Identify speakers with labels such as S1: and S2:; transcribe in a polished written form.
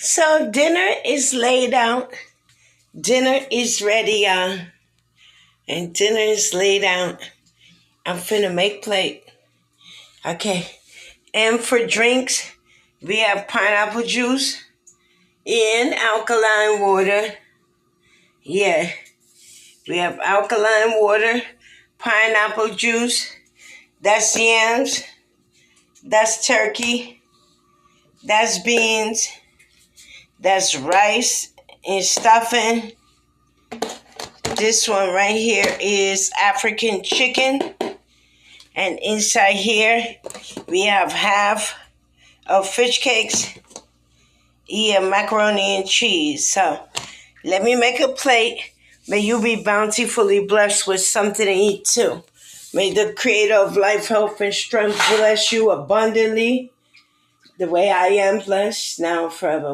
S1: So dinner is laid out. Dinner is ready, y'all. And dinner is laid out. I'm finna make plate. Okay. And for drinks, we have pineapple juice and alkaline water. Yeah. We have alkaline water, pineapple juice. That's yams. That's turkey. That's beans. That's rice and stuffing. This one right here is African chicken. And inside here, we have half of fish cakes. Yeah, macaroni and cheese. So, let me make a plate. May you be bountifully blessed with something to eat too. May the creator of life, health, and strength bless you abundantly the way I am blessed now and forever.